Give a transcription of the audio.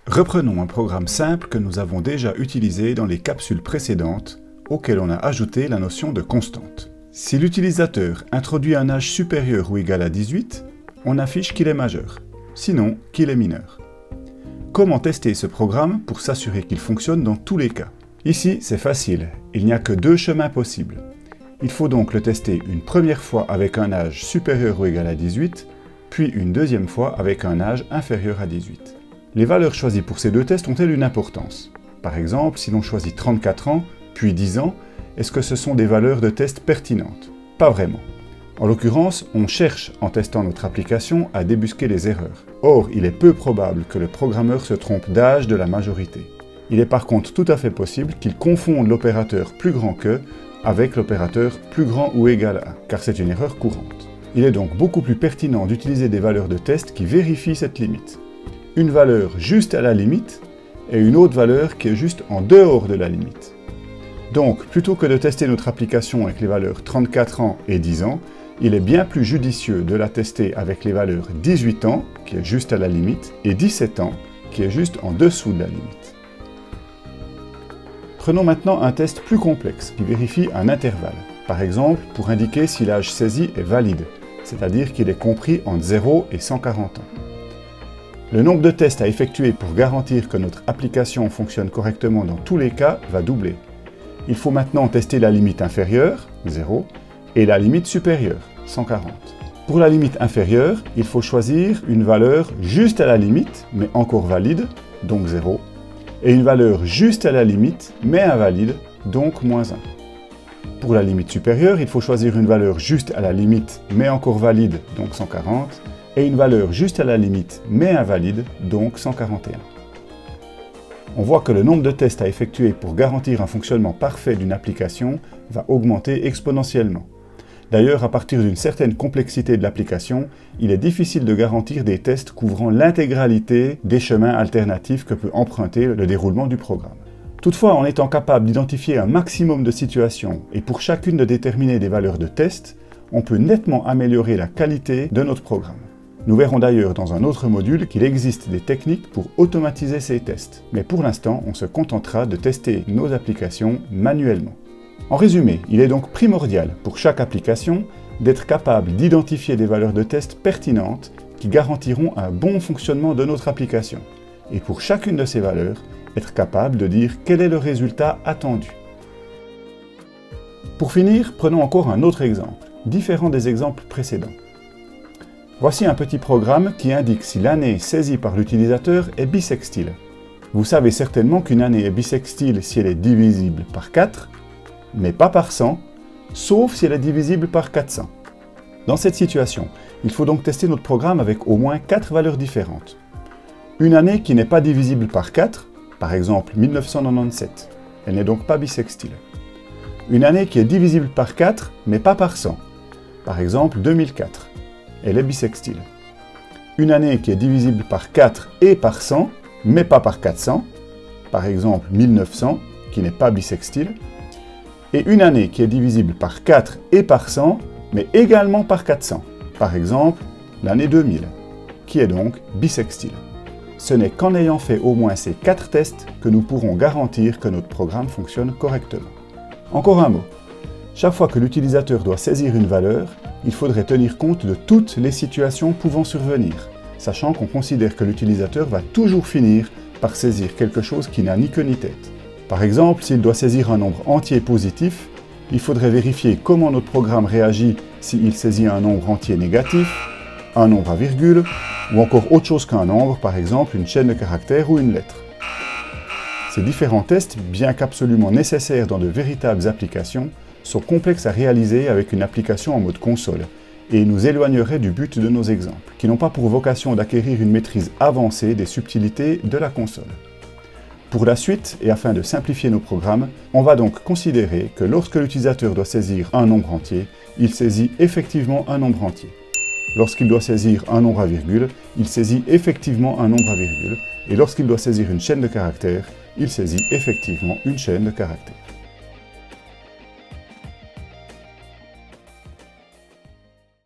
Reprenons un programme simple que nous avons déjà utilisé dans les capsules précédentes, auquel on a ajouté la notion de constante. Si l'utilisateur introduit un âge supérieur ou égal à 18, on affiche qu'il est majeur, sinon qu'il est mineur. Comment tester ce programme pour s'assurer qu'il fonctionne dans tous les cas? Ici, c'est facile, il n'y a que deux chemins possibles. Il faut donc le tester une première fois avec un âge supérieur ou égal à 18, puis une deuxième fois avec un âge inférieur à 18. Les valeurs choisies pour ces deux tests ont-elles une importance? Par exemple, si l'on choisit 34 ans, puis 10 ans, est-ce que ce sont des valeurs de test pertinentes? Pas vraiment. En l'occurrence, on cherche, en testant notre application, à débusquer les erreurs. Or, il est peu probable que le programmeur se trompe d'âge de la majorité. Il est par contre tout à fait possible qu'il confonde l'opérateur plus grand que avec l'opérateur plus grand ou égal à, car c'est une erreur courante. Il est donc beaucoup plus pertinent d'utiliser des valeurs de test qui vérifient cette limite. Une valeur juste à la limite et une autre valeur qui est juste en dehors de la limite. Donc, plutôt que de tester notre application avec les valeurs 34 ans et 10 ans, il est bien plus judicieux de la tester avec les valeurs 18 ans, qui est juste à la limite, et 17 ans, qui est juste en dessous de la limite. Prenons maintenant un test plus complexe, qui vérifie un intervalle. Par exemple, pour indiquer si l'âge saisi est valide, c'est-à-dire qu'il est compris entre 0 et 140 ans. Le nombre de tests à effectuer pour garantir que notre application fonctionne correctement dans tous les cas va doubler. Il faut maintenant tester la limite inférieure, 0, et la limite supérieure, 140. Pour la limite inférieure, il faut choisir une valeur juste à la limite, mais encore valide, donc 0, et une valeur juste à la limite, mais invalide, donc moins 1. Pour la limite supérieure, il faut choisir une valeur juste à la limite, mais encore valide, donc 140, et une valeur juste à la limite, mais invalide, donc 141. On voit que le nombre de tests à effectuer pour garantir un fonctionnement parfait d'une application va augmenter exponentiellement. D'ailleurs, à partir d'une certaine complexité de l'application, il est difficile de garantir des tests couvrant l'intégralité des chemins alternatifs que peut emprunter le déroulement du programme. Toutefois, en étant capable d'identifier un maximum de situations et pour chacune de déterminer des valeurs de test, on peut nettement améliorer la qualité de notre programme. Nous verrons d'ailleurs dans un autre module qu'il existe des techniques pour automatiser ces tests, mais pour l'instant, on se contentera de tester nos applications manuellement. En résumé, il est donc primordial pour chaque application d'être capable d'identifier des valeurs de test pertinentes qui garantiront un bon fonctionnement de notre application, et pour chacune de ces valeurs, être capable de dire quel est le résultat attendu. Pour finir, prenons encore un autre exemple, différent des exemples précédents. Voici un petit programme qui indique si l'année saisie par l'utilisateur est bissextile. Vous savez certainement qu'une année est bissextile si elle est divisible par 4, mais pas par 100, sauf si elle est divisible par 400. Dans cette situation, il faut donc tester notre programme avec au moins 4 valeurs différentes. Une année qui n'est pas divisible par 4, par exemple 1997, elle n'est donc pas bissextile. Une année qui est divisible par 4, mais pas par 100, par exemple 2004. Elle est bissextile. Une année qui est divisible par 4 et par 100, mais pas par 400, par exemple 1900, qui n'est pas bissextile. Et une année qui est divisible par 4 et par 100, mais également par 400, par exemple l'année 2000, qui est donc bissextile. Ce n'est qu'en ayant fait au moins ces 4 tests que nous pourrons garantir que notre programme fonctionne correctement. Encore un mot. Chaque fois que l'utilisateur doit saisir une valeur, il faudrait tenir compte de toutes les situations pouvant survenir, sachant qu'on considère que l'utilisateur va toujours finir par saisir quelque chose qui n'a ni queue ni tête. Par exemple, s'il doit saisir un nombre entier positif, il faudrait vérifier comment notre programme réagit s'il saisit un nombre entier négatif, un nombre à virgule, ou encore autre chose qu'un nombre, par exemple une chaîne de caractères ou une lettre. Ces différents tests, bien qu'absolument nécessaires dans de véritables applications, sont complexes à réaliser avec une application en mode console et nous éloigneraient du but de nos exemples, qui n'ont pas pour vocation d'acquérir une maîtrise avancée des subtilités de la console. Pour la suite, et afin de simplifier nos programmes, on va donc considérer que lorsque l'utilisateur doit saisir un nombre entier, il saisit effectivement un nombre entier. Lorsqu'il doit saisir un nombre à virgule, il saisit effectivement un nombre à virgule, et lorsqu'il doit saisir une chaîne de caractères, il saisit effectivement une chaîne de caractères.